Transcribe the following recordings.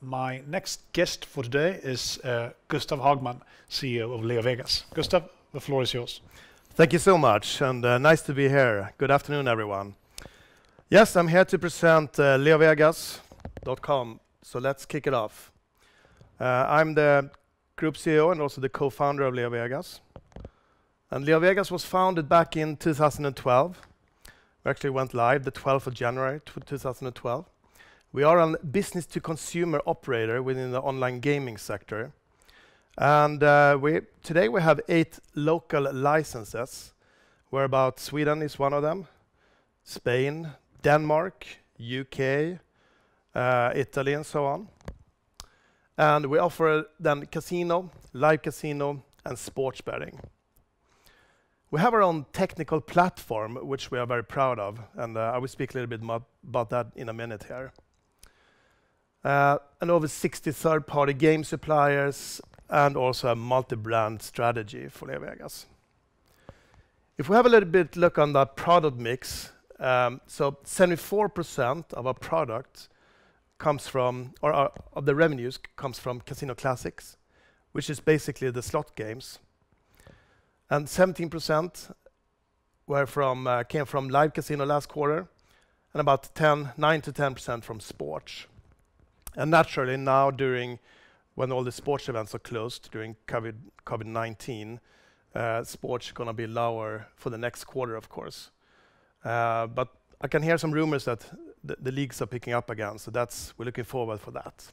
My next guest for today is Gustav Hagman, CEO of Leovegas. Gustav, the floor is yours. Thank you so much, and nice to be here. Good afternoon, everyone. Yes, I'm here to present Leovegas.com, so let's kick it off. I'm the group CEO and also the co-founder of Leovegas. And Leovegas was founded back in 2012. We actually went live the 12th of January 2012. We are a business-to-consumer operator within the online gaming sector. And today we have 8 local licenses, whereabout Sweden is one of them, Spain, Denmark, UK, Italy, and so on. And we offer then casino, live casino, and sports betting. We have our own technical platform, which we are very proud of, and I will speak a little bit more about that in a minute here. And over 60 third-party game suppliers, and also a multi-brand strategy for Leovegas. If we have a little bit look on the product mix, so 74% of our product comes from, or of the revenues comes from casino classics, which is basically the slot games. And 17% came from live casino last quarter, and about 9 to 10% from sports. And naturally now, when all the sports events are closed during COVID-19, sports going to be lower for the next quarter, of course. But I can hear some rumors that the leagues are picking up again, so we're looking forward for that.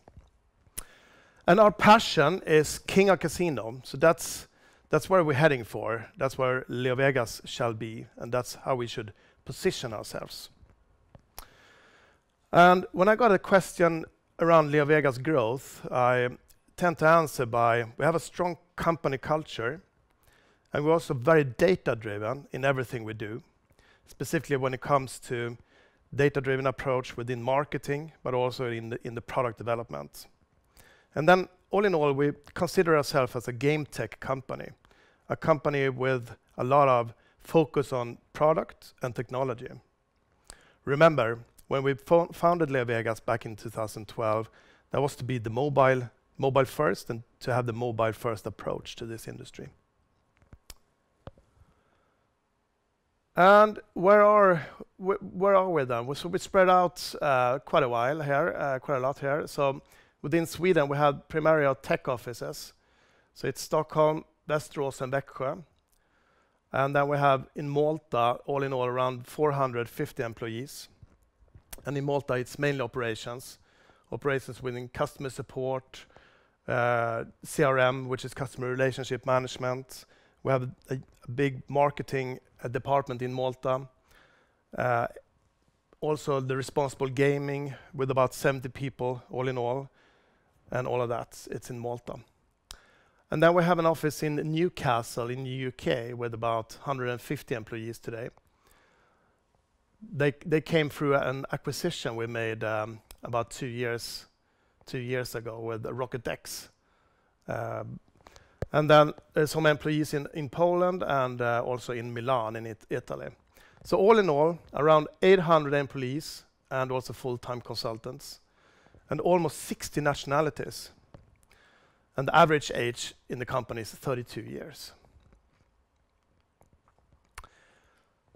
And our passion is King of Casino, so that's where we're heading for. That's where Leovegas shall be, and that's how we should position ourselves. And when I got a question around Leovegas growth, I tend to answer by, we have a strong company culture, and we're also very data-driven in everything we do, specifically when it comes to data-driven approach within marketing, but also in the product development. And then, all in all, we consider ourselves as a game tech company, a company with a lot of focus on product and technology. Remember, when we founded Leovegas back in 2012, that was to be the mobile first and to have the mobile first approach to this industry. And where are we then? So we spread out quite a while here, quite a lot here. So within Sweden, we have primarily our tech offices. So it's Stockholm, Västerås, and Växjö. And then we have in Malta, all in all, around 450 employees. And in Malta, it's mainly operations within customer support, CRM, which is customer relationship management. We have a big marketing department in Malta. Also the responsible gaming with about 70 people all in all, and all of that, it's in Malta. And then we have an office in Newcastle in the UK with about 150 employees today. They came through an acquisition we made about 2 years ago with RocketX. And then there's some employees in Poland and also in Milan in Italy. So all in all, around 800 employees and also full-time consultants, and almost 60 nationalities. And the average age in the company is 32 years.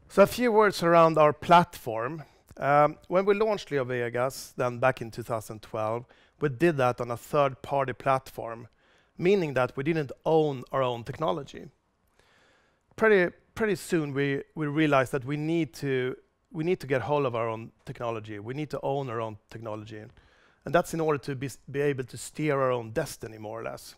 So a few words around our platform. When we launched Leovegas, then back in 2012, we did that on a third-party platform, meaning that we didn't own our own technology. Pretty soon we realized that we need to get hold of our own technology. We need to own our own technology, and that's in order to be able to steer our own destiny, more or less.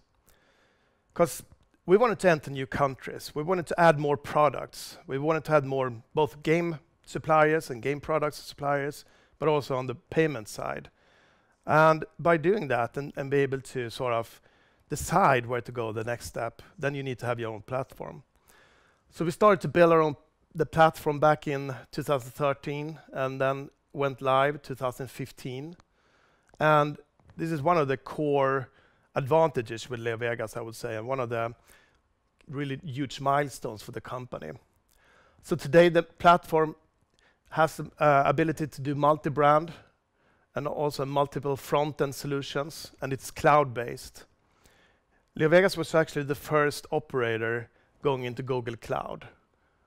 Because we wanted to enter new countries. We wanted to add more products. We wanted to add more both game suppliers and game products suppliers, but also on the payment side. And by doing that and be able to sort of decide where to go the next step, then you need to have your own platform. So we started to build the platform back in 2013, and then went live 2015. And this is one of the core advantages with Leovegas, I would say, and one of the really huge milestones for the company. So today the platform has the ability to do multi-brand and also multiple front-end solutions, and it's cloud-based. Leovegas was actually the first operator going into Google Cloud,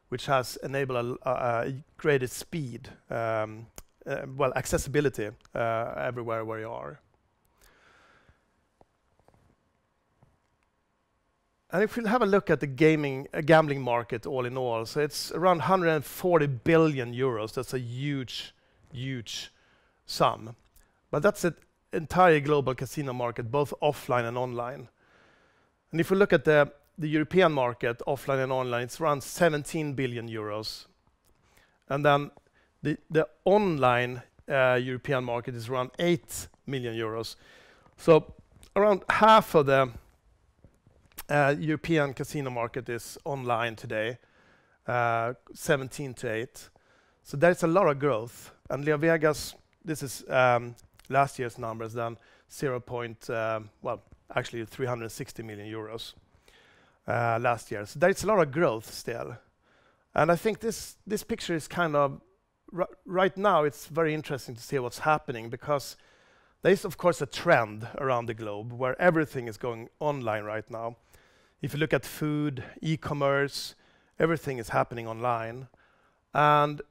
which has enabled a greater speed, accessibility everywhere where you are. And if we have a look at the gambling market all in all, so it's around 140 billion euros. That's a huge, huge sum. But that's the entire global casino market, both offline and online. And if we look at the European market, offline and online, it's around 17 billion euros. And then the online European market is around 8 million euros. So around half of the European casino market is online today, 17 to 8. So there's a lot of growth. And Leovegas, this is last year's numbers, then 360 million euros last year. So there's a lot of growth still. And I think this picture is kind of, right now, it's very interesting to see what's happening, because there is, of course, a trend around the globe where everything is going online right now. If you look at food, e-commerce, everything is happening online. And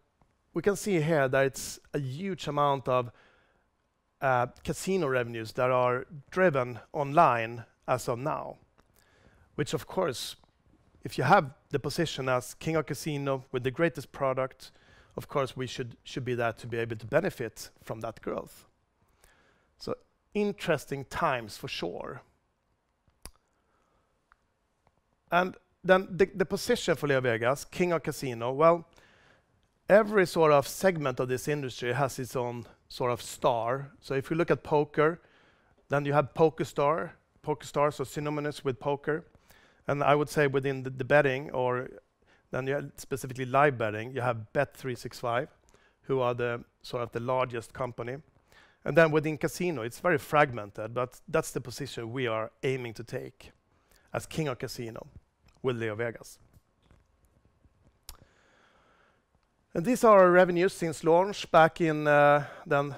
we can see here that it's a huge amount of casino revenues that are driven online as of now, which, of course, if you have the position as king of casino with the greatest product, of course, we should be there to be able to benefit from that growth. So interesting times for sure. And then the position for Leovegas, king of casino, well, every sort of segment of this industry has its own sort of star. So if you look at poker, then you have PokerStar. PokerStar, so synonymous with poker. And I would say within the betting, or then you have specifically live betting, you have Bet365, who are the sort of the largest company. And then within casino, it's very fragmented, but that's the position we are aiming to take as king of casino with Leovegas. And these are our revenues since launch back in then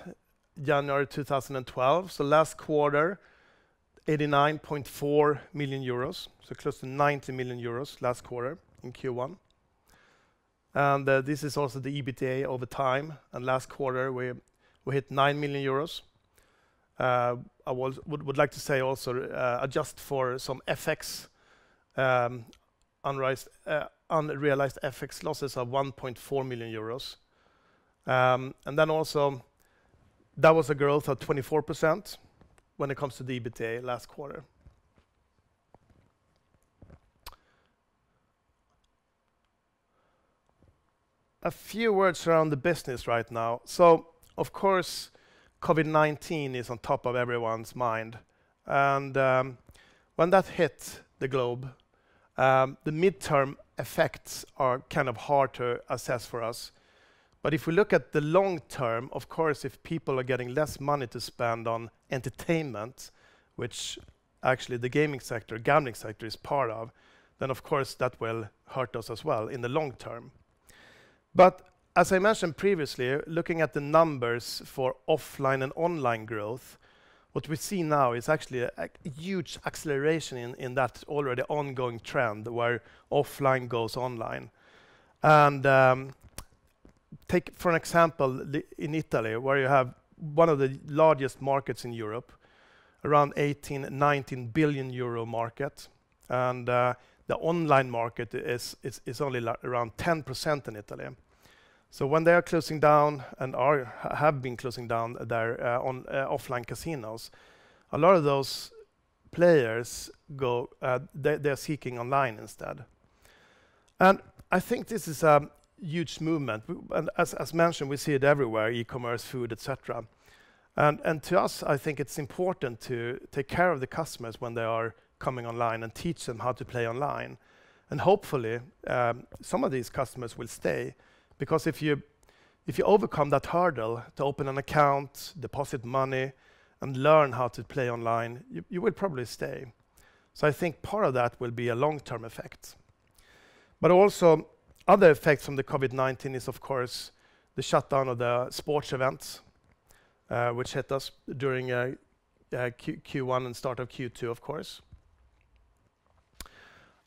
January 2012. So last quarter, 89.4 million euros, so close to 90 million euros last quarter in Q1. And this is also the EBITDA over time. And last quarter, we hit 9 million euros. I would like to say also adjust for some FX, unrealized FX losses of 1.4 million euros. And then also, that was a growth of 24% when it comes to the EBITDA last quarter. A few words around the business right now. So, of course, COVID-19 is on top of everyone's mind. And when that hit the globe, the midterm effects are kind of hard to assess for us. But if we look at the long term, of course, if people are getting less money to spend on entertainment, which actually the gaming sector, gambling sector is part of, then of course that will hurt us as well in the long term. But as I mentioned previously, looking at the numbers for offline and online growth, what we see now is actually a huge acceleration in that already ongoing trend where offline goes online. And take, for an example, in Italy, where you have one of the largest markets in Europe, around 19 billion euro market. And the online market is only around 10% in Italy. So when they are closing down and have been closing down their offline casinos, a lot of those players go, they're seeking online instead. And I think this is a huge movement. And as mentioned, we see it everywhere, e-commerce, food, etc. And to us, I think it's important to take care of the customers when they are coming online and teach them how to play online. And hopefully, some of these customers will stay. Because if you overcome that hurdle to open an account, deposit money, and learn how to play online, you will probably stay. So I think part of that will be a long-term effect. But also, other effects from the COVID-19 is, of course, the shutdown of the sports events. which hit us during Q1 and start of Q2, of course.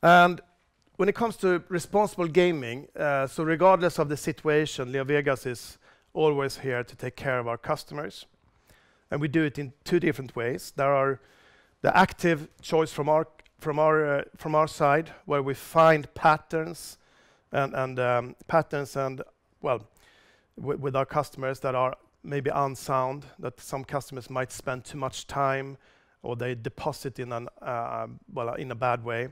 And when it comes to responsible gaming, so regardless of the situation, Leovegas is always here to take care of our customers. And we do it in two different ways. There are the active choice from our side, where we find patterns and with our customers that are maybe unsound, that some customers might spend too much time, or they deposit in a bad way.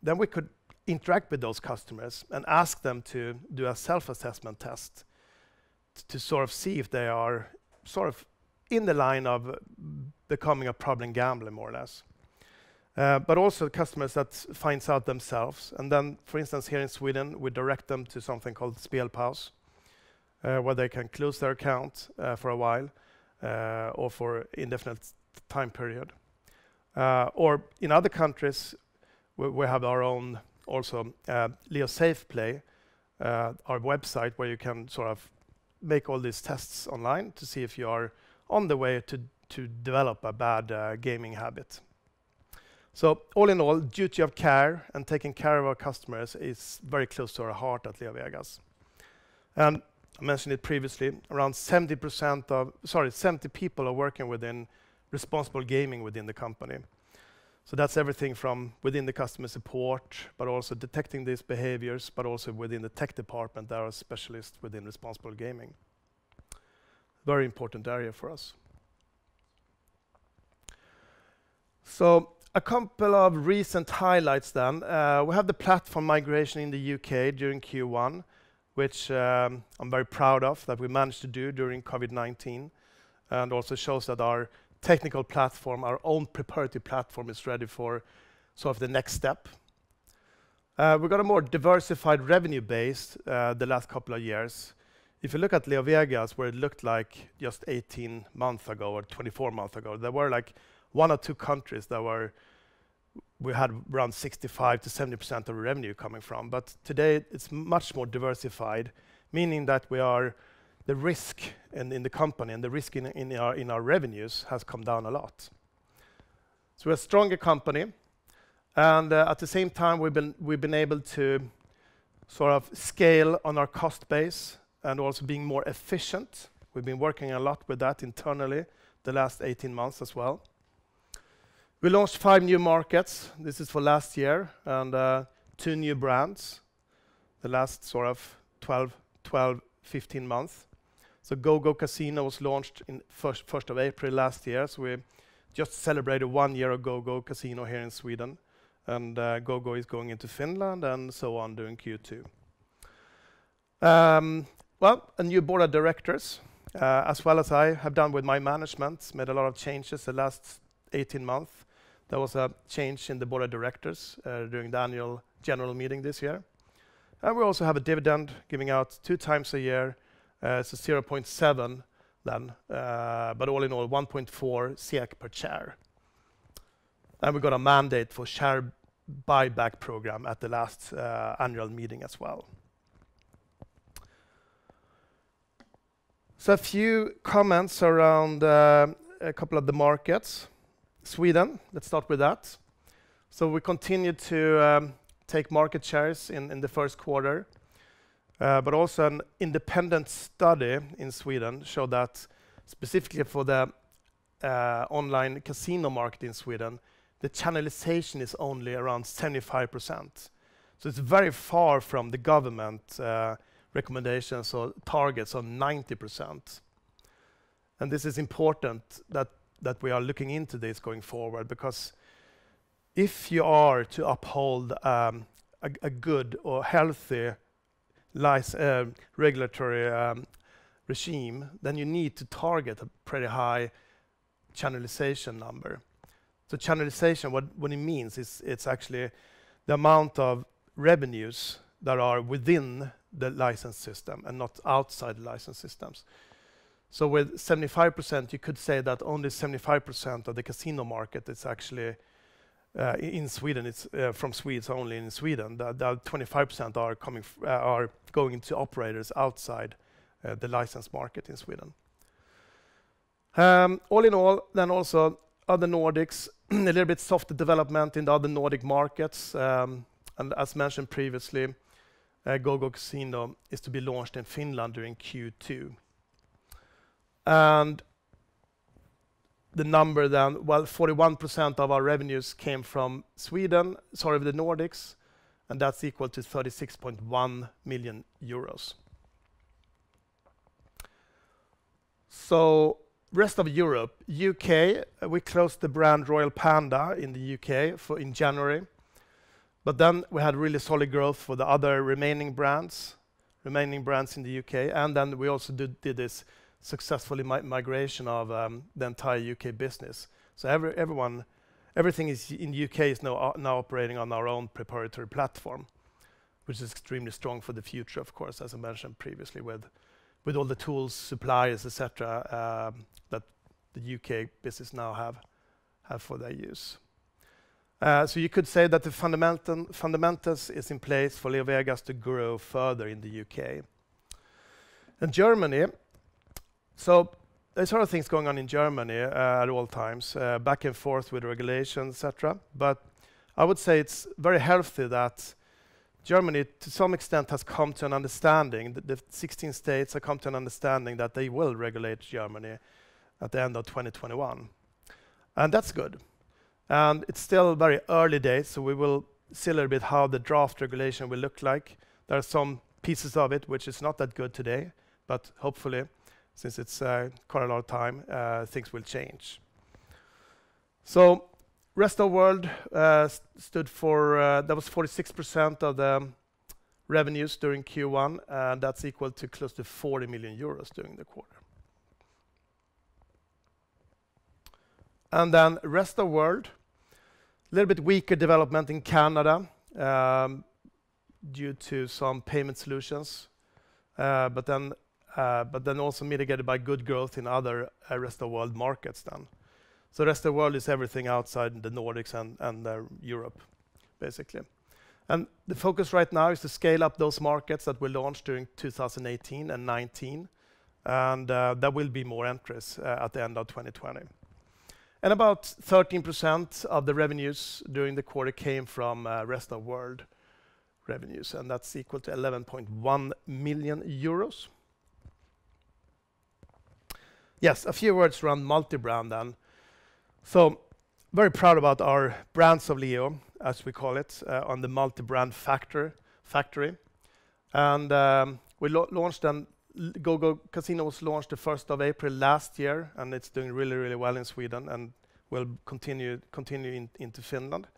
Then we could interact with those customers and ask them to do a self-assessment test to sort of see if they are sort of in the line of becoming a problem gambler, more or less. But also customers that finds out themselves. And then, for instance, here in Sweden, we direct them to something called Spelpaus, where they can close their account for a while or for indefinite time period. Or in other countries, we have our own also Leo Safe Play, our website, where you can sort of make all these tests online to see if you are on the way to develop a bad gaming habit. So all in all, duty of care and taking care of our customers is very close to our heart at Leovegas. And I mentioned it previously, around 70 people are working within responsible gaming within the company. So that's everything from within the customer support, but also detecting these behaviors, but also within the tech department, there are specialists within responsible gaming. Very important area for us. So a couple of recent highlights then. We have the platform migration in the UK during Q1, which I'm very proud of that we managed to do during COVID-19, and also shows that our technical platform, our own proprietary platform, is ready for sort of the next step. We got a more diversified revenue base the last couple of years. If you look at Leovegas, where it looked like just 18 months ago or 24 months ago, there were like 1 or 2 countries that we had around 65 to 70% of the revenue coming from. But today it's much more diversified, meaning that the risk in the company and the risk in our revenues has come down a lot. So we're a stronger company, and at the same time we've been able to sort of scale on our cost base and also being more efficient. We've been working a lot with that internally the last 18 months as well. We launched 5 new markets. This is for last year, and 2 new brands the last sort of 12, 15 months. So GoGo Casino was launched in 1st of April last year. So we just celebrated 1 year of GoGo Casino here in Sweden, and GoGo is going into Finland and so on during Q2. A new board of directors, as well as I have done with my management, made a lot of changes the last 18 months. There was a change in the board of directors during the annual general meeting this year. And we also have a dividend giving out 2 times a year. It's a 0.7 then, but all in all 1.4 SEK per share. And we got a mandate for share buyback program at the last annual meeting as well. So a few comments around a couple of the markets. Sweden, let's start with that. So we continue to take market shares in the first quarter, but also an independent study in Sweden showed that specifically for the online casino market in Sweden, the channelization is only around 75%. So it's very far from the government recommendations or targets of 90%. And this is important that we are looking into this going forward, because if you are to uphold a good or healthy regulatory regime, then you need to target a pretty high channelization number. So channelization, what it means is it's actually the amount of revenues that are within the license system and not outside the license systems. So with 75%, you could say that only 75% of the casino market is actually in Sweden. It's from Swedes only in Sweden. The 25% are going to operators outside the license market in Sweden. All in all, then also other Nordics, a little bit softer development in the other Nordic markets. And as mentioned previously, GoGo Casino is to be launched in Finland during Q2. And the number then, well, 41% of our revenues came from Sweden, the Nordics, and that's equal to 36.1 million euros. So rest of Europe, UK, we closed the brand Royal Panda in the UK in January. But then we had really solid growth for the other remaining brands in the UK. And then we also did this successfully migration of the entire UK business. So everything is in the UK is now operating on our own proprietary platform, which is extremely strong for the future, of course, as I mentioned previously, with all the tools, suppliers, etc., that the UK business now have for their use. So you could say that the fundamentals is in place for Leovegas to grow further in the UK. And Germany, so there's a lot of things going on in Germany at all times, back and forth with regulations, etc. But I would say it's very healthy that Germany, to some extent, has come to an understanding, the 16 states have come to an understanding that they will regulate Germany at the end of 2021. And that's good. And it's still very early days, so we will see a little bit how the draft regulation will look like. There are some pieces of it which is not that good today, but hopefully, since it's quite a lot of time, things will change. So rest of world stood for, that was 46% of the revenues during Q1, and that's equal to close to 40 million euros during the quarter. And then rest of world, a little bit weaker development in Canada due to some payment solutions, but then also mitigated by good growth in other rest of world markets then. So rest of the world is everything outside the Nordics and Europe, basically. And the focus right now is to scale up those markets that will launch during 2018 and 19, and there will be more entries at the end of 2020. And about 13% of the revenues during the quarter came from rest of world revenues, and that's equal to 11.1 million euros. Yes, a few words around multi-brand then. So very proud about our brands of Leo, as we call it, on the multi-brand factory. And we launched them. GoGo Casino was launched the 1st of April last year, and it's doing really, really well in Sweden and will continue into Finland.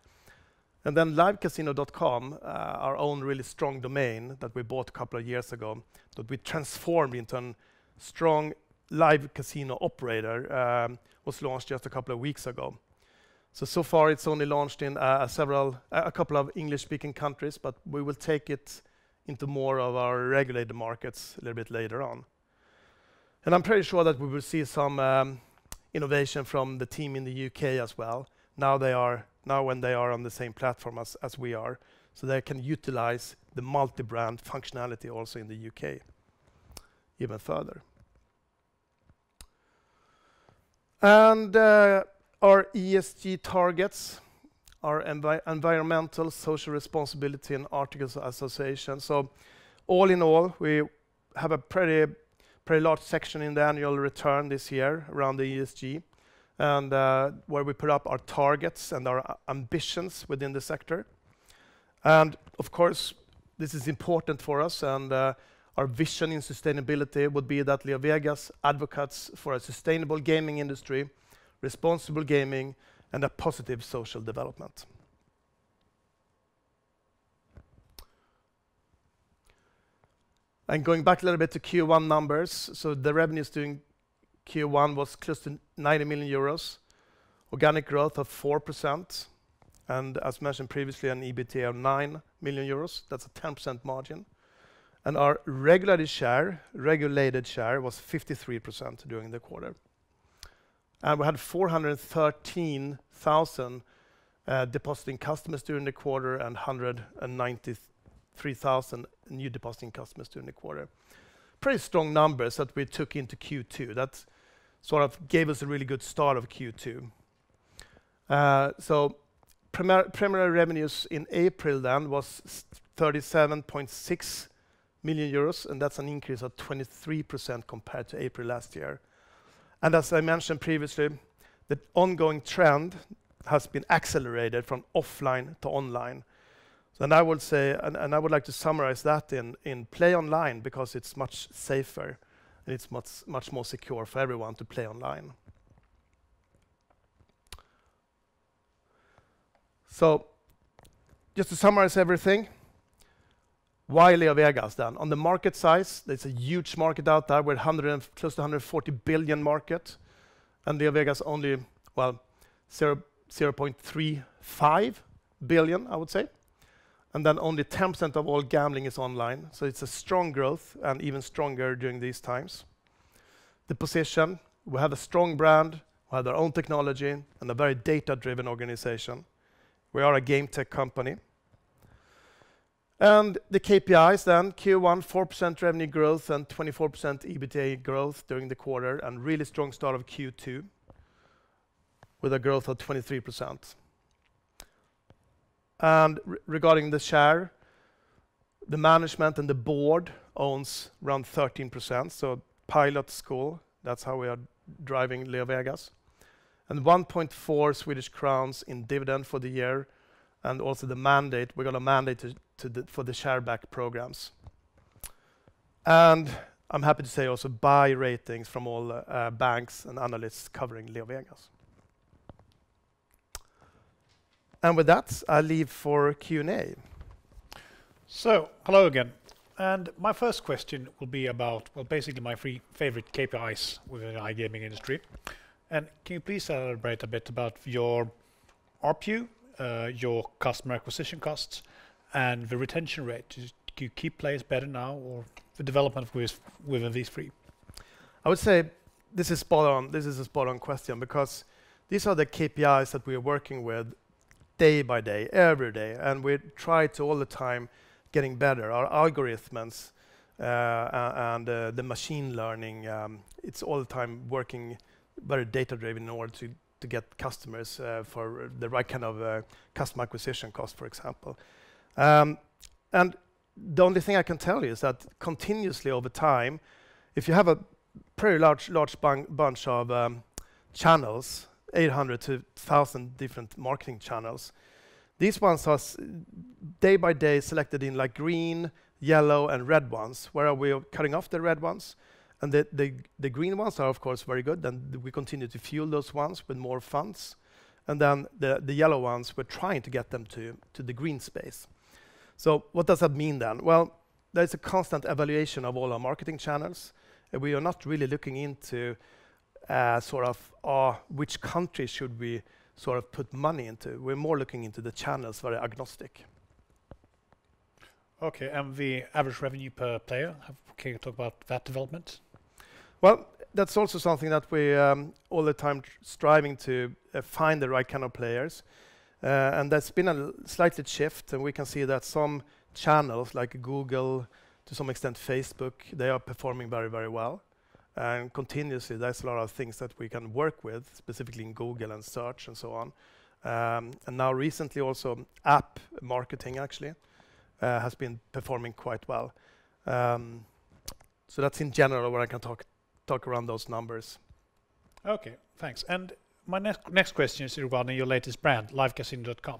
And then livecasino.com, our own really strong domain that we bought a couple of years ago, that we transformed into a strong live casino operator, was launched just a couple of weeks ago. So far it's only launched in a couple of English-speaking countries, but we will take it into more of our regulated markets a little bit later on. And I'm pretty sure that we will see some innovation from the team in the UK as well. Now when they are on the same platform as we are, so they can utilize the multi-brand functionality also in the UK even further. And our ESG targets, our environmental, social responsibility, and articles of association. So all in all, we have a pretty large section in the annual return this year around the ESG, and where we put up our targets and our ambitions within the sector. And of course, this is important for us, and our vision in sustainability would be that Leovegas advocates for a sustainable gaming industry, responsible gaming, and a positive social development. And going back a little bit to Q1 numbers, so the revenues during Q1 was close to 90 million euros, organic growth of 4%, and as mentioned previously, an EBITDA of 9 million euros. That's a 10% margin. And our regulated share was 53% during the quarter. And we had 413,000 depositing customers during the quarter and 193,000 new depositing customers during the quarter. Pretty strong numbers that we took into Q2. sort of gave us a really good start of Q2. So primary revenues in April then was 37.6 million euros, and that's an increase of 23% compared to April last year. And as I mentioned previously, the ongoing trend has been accelerated from offline to online. So, and I would say, and I would like to summarize that in play online, because it's much safer and it's much more secure for everyone to play online. So, just to summarize everything, why Leovegas then? On the market size, there's a huge market out there with close to 140 billion market, and Leovegas only, well, 0.35 billion, I would say. And then only 10% of all gambling is online, so it's a strong growth and even stronger during these times. The position, we have a strong brand, we have our own technology, and a very data-driven organization. We are a game tech company. And the KPIs then, Q1, 4% revenue growth and 24% EBITDA growth during the quarter, and really strong start of Q2 with a growth of 23%. And regarding the share, the management and the board owns around 13%, so pilot school, that's how we are driving Leovegas. And 1.4 Swedish crowns in dividend for the year, and also the mandate, we got a mandate for the share back programs. And I'm happy to say also buy ratings from all banks and analysts covering Leovegas. And with that, I leave for Q&A. So, hello again. And my first question will be about, well, basically my three favorite KPIs within the iGaming industry. And can you please elaborate a bit about your ARPU, your customer acquisition costs, and the retention rate? Do you keep players better now, or the development within these three? I would say this is spot on. This is a spot on question, because these are the KPIs that we are working with day by day, every day, and we try to all the time getting better. Our algorithms and the machine learning, it's all the time working very data-driven in order to get customers for the right kind of customer acquisition cost, for example. And the only thing I can tell you is that continuously over time, if you have a pretty large bunch of channels, 800 to 1,000 different marketing channels, these ones are day by day selected in like green, yellow, and red ones, where we are cutting off the red ones. And the green ones are, of course, very good. Then we continue to fuel those ones with more funds. And then the yellow ones, we're trying to get them to the green space. So what does that mean then? Well, there's a constant evaluation of all our marketing channels. And we are not really looking into which country should we sort of put money into. We're more looking into the channels, very agnostic. Okay, and the average revenue per player, can you talk about that development? Well, that's also something that we all the time striving to find the right kind of players. And there's been a slight shift, and we can see that some channels like Google, to some extent Facebook, they are performing very, very well. And continuously, there's a lot of things that we can work with, specifically in Google and search and so on. And now recently also app marketing actually has been performing quite well. So that's in general where I can talk around those numbers. Okay, thanks. And my next question is regarding your latest brand, livecasino.com.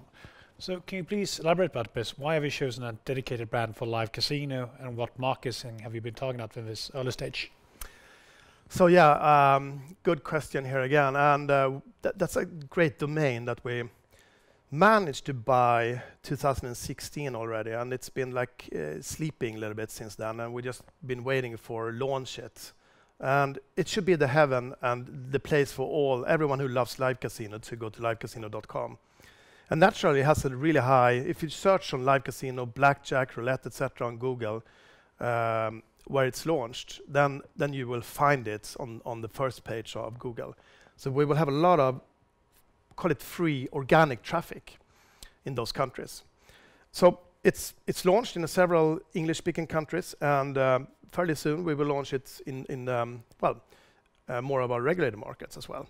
So can you please elaborate about this? Why have you chosen a dedicated brand for live casino, and what marketing have you been talking about in this early stage? So yeah, good question here again, and that's a great domain that we managed to buy 2016 already, and it's been like sleeping a little bit since then, and we just been waiting for launch it. And it should be the heaven and the place for everyone who loves live casino to go to livecasino.com. And naturally it has a really high, if you search on live casino, blackjack, roulette, etc. on Google, where it's launched, then you will find it on the first page of Google. So we will have a lot of, call it free organic traffic in those countries. So it's launched in several English-speaking countries, and fairly soon we will launch it in more of our regulated markets as well.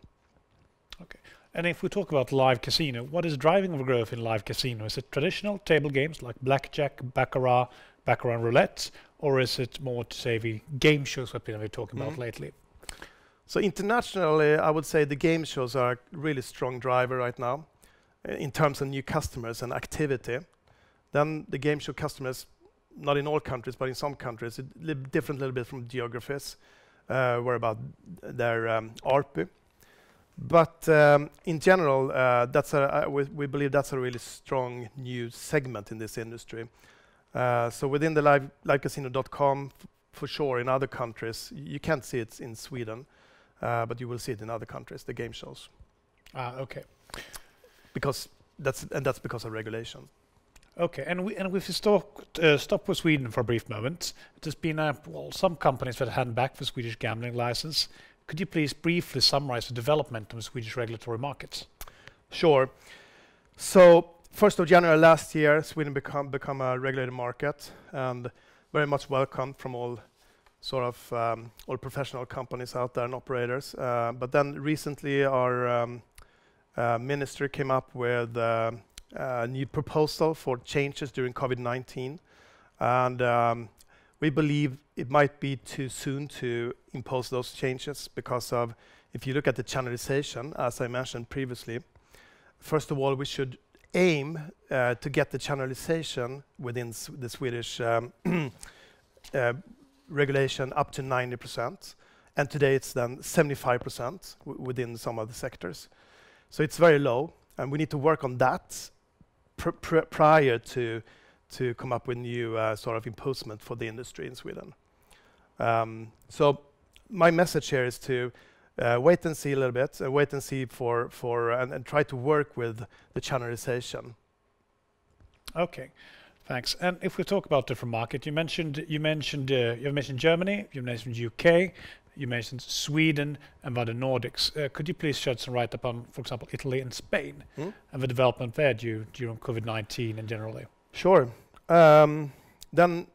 Okay. And if we talk about live casino, what is driving the growth in live casino? Is it traditional table games like blackjack, baccarat roulette, or is it more to say the game shows we've been talking about lately? So internationally, I would say the game shows are a really strong driver right now in terms of new customers and activity. Then the game show customers, not in all countries, but in some countries, it different a little bit from geographies, where about their ARPU. But in general, we believe that's a really strong new segment in this industry. So within the livecasino.com, for sure, in other countries, you can't see it in Sweden, but you will see it in other countries, the game shows. Okay. That's because of regulation. Okay, and if we stop with Sweden for a brief moment, there's been some companies that hand back the Swedish gambling license. Could you please briefly summarize the development of the Swedish regulatory markets? Sure. So 1st of January last year, Sweden become a regulated market, and very much welcomed from all all professional companies out there and operators. But then recently, our ministry came up with a new proposal for changes during COVID-19, and we believe it might be too soon to impose those changes because of, if you look at the channelization, as I mentioned previously, first of all, we should aim to get the channelization within the Swedish regulation up to 90%, and today it's then 75% within some of the sectors. So it's very low, and we need to work on that prior to come up with new imposement for the industry in Sweden. So my message here is to wait and see a little bit, wait and see and try to work with the channelization. Okay, thanks. And if we talk about different market, you mentioned Germany, you mentioned UK, you mentioned Sweden, and about the Nordics. Could you please shed some light upon, for example, Italy and Spain, and the development there during COVID-19 and generally? Sure. Then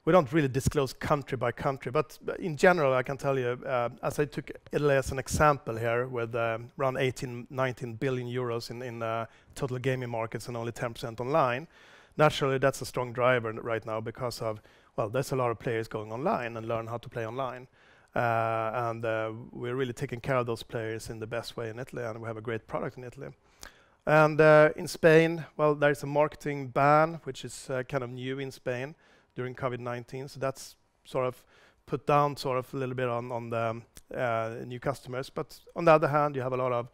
we don't really disclose country by country, but in general, I can tell you, as I took Italy as an example here, with around 19 billion euros in total gaming markets and only 10% online. Naturally, that's a strong driver right now because of, there's a lot of players going online and learn how to play online. And we're really taking care of those players in the best way in Italy, and we have a great product in Italy. And in Spain, there's a marketing ban, which is kind of new in Spain during COVID-19. So that's put down a little bit on the new customers. But on the other hand, you have a lot of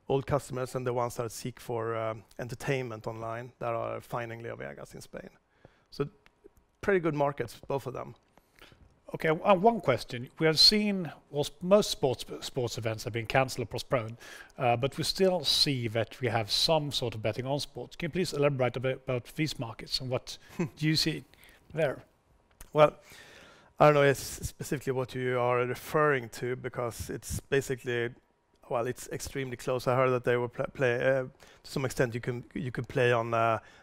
old customers and the ones that seek for entertainment online that are finding Leovegas in Spain. So pretty good markets, both of them. Okay, one question. We have seen most sports events have been cancelled or postponed, but we still see that we have some sort of betting on sports. Can you please elaborate a bit about these markets and what do you see there? Well, I don't know specifically what you are referring to, because it's basically, it's extremely close. I heard that they will play to some extent. You can play on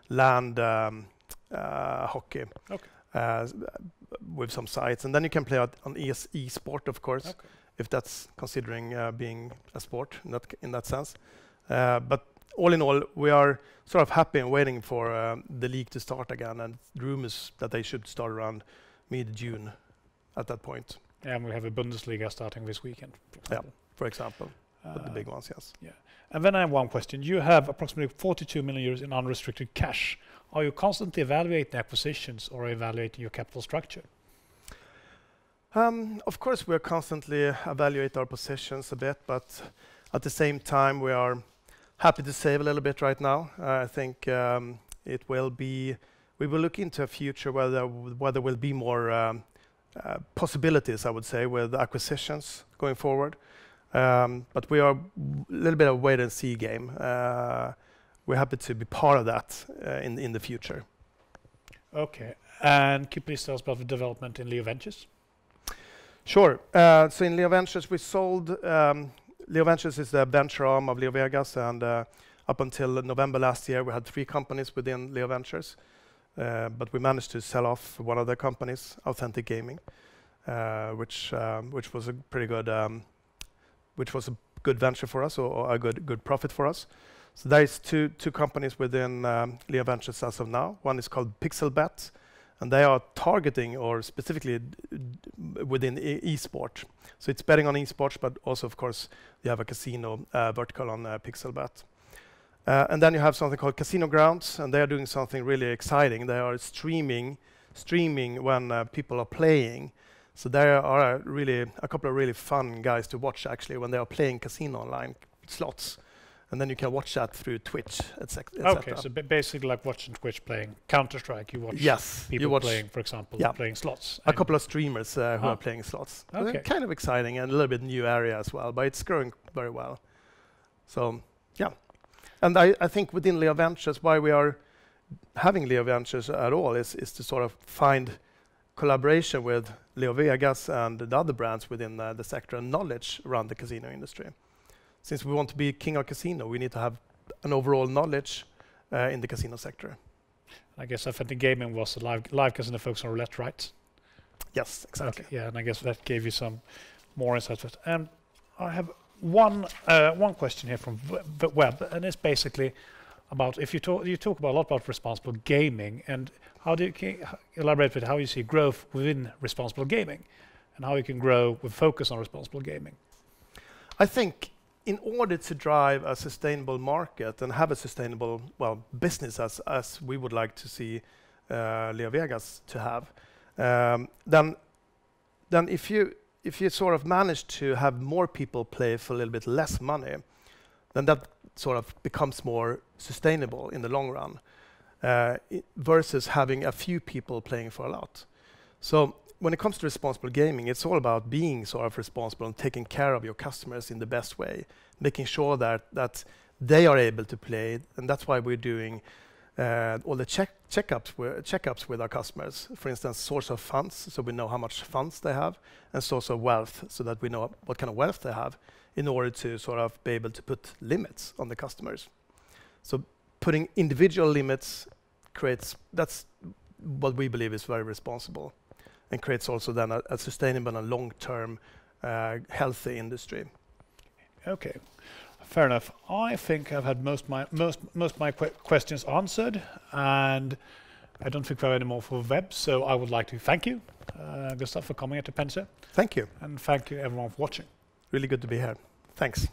land hockey. Okay. With some sites, and then you can play on e-sport, of course, if that's considering being a sport, not in that sense. But all in all, we are happy and waiting for the league to start again, and rumors that they should start around mid-June at that point. Yeah, and we have a Bundesliga starting this weekend, for example. But the big ones, yes. Yeah. And then I have one question. You have approximately 42 million euros in unrestricted cash. Are you constantly evaluating acquisitions or evaluating your capital structure? Of course, we're constantly evaluate our positions a bit, but at the same time, we are happy to save a little bit right now. I think we will look into a future where there will be more possibilities, I would say, with acquisitions going forward. But we are a little bit of a wait-and-see game. We're happy to be part of that in the future. Okay. And can you please tell us about the development in Leoventures? Sure. So in Leoventures, we sold... Leoventures is the venture arm of Leovegas, and up until November last year, we had 3 companies within Leoventures. But we managed to sell off one of the companies, Authentic Gaming. which was a pretty good, which was a good venture for us, or a good profit for us. So there is two companies within Leovegas as of now. One is called Pixelbet, and they are targeting or specifically within e-sport. So it's betting on esports, but also, of course, you have a casino vertical on Pixelbet. And then you have something called Casino Grounds, and they are doing something really exciting. They are streaming when people are playing. So there are really a couple of really fun guys to watch actually when they are playing casino online slots. And then you can watch that through Twitch, etc. Okay, so basically like watching Twitch playing Counter-Strike, you watch people you watch playing, for example, playing slots. A couple of streamers who are playing slots. Okay. They're kind of exciting and a little bit new area as well, but it's growing very well. So, yeah. And I think within Leovegas, why we are having Leovegas at all is to sort of find collaboration with Leovegas and the other brands within the sector and knowledge around the casino industry. Since we want to be king of casino, we need to have an overall knowledge in the casino sector. I guess Authentic Gaming was a live casino focus on roulette, right? Yes, exactly. Okay, yeah, and I guess that gave you some more insight. And I have one question here from the web, and it's basically about if you talk about a lot about responsible gaming, and can you elaborate with how you see growth within responsible gaming, and how you can grow with focus on responsible gaming? I think in order to drive a sustainable market and have a sustainable business as we would like to see Leovegas to have, then if you sort of manage to have more people play for a little bit less money, then that sort of becomes more sustainable in the long run, versus having a few people playing for a lot. So when it comes to responsible gaming, it's all about being sort of responsible and taking care of your customers in the best way, making sure that they are able to play, and that's why we're doing all the checkups with our customers. For instance, source of funds, so we know how much funds they have, and source of wealth, so that we know what kind of wealth they have, in order to sort of be able to put limits on the customers. So putting individual limits that's what we believe is very responsible, and creates also then a sustainable and long-term healthy industry. Okay, fair enough. I think I've had most of my questions answered, and I don't think we have any more for web. So I would like to thank you, Gustav, for coming to Pense. Thank you, and thank you everyone for watching. Really good to be here. Thanks.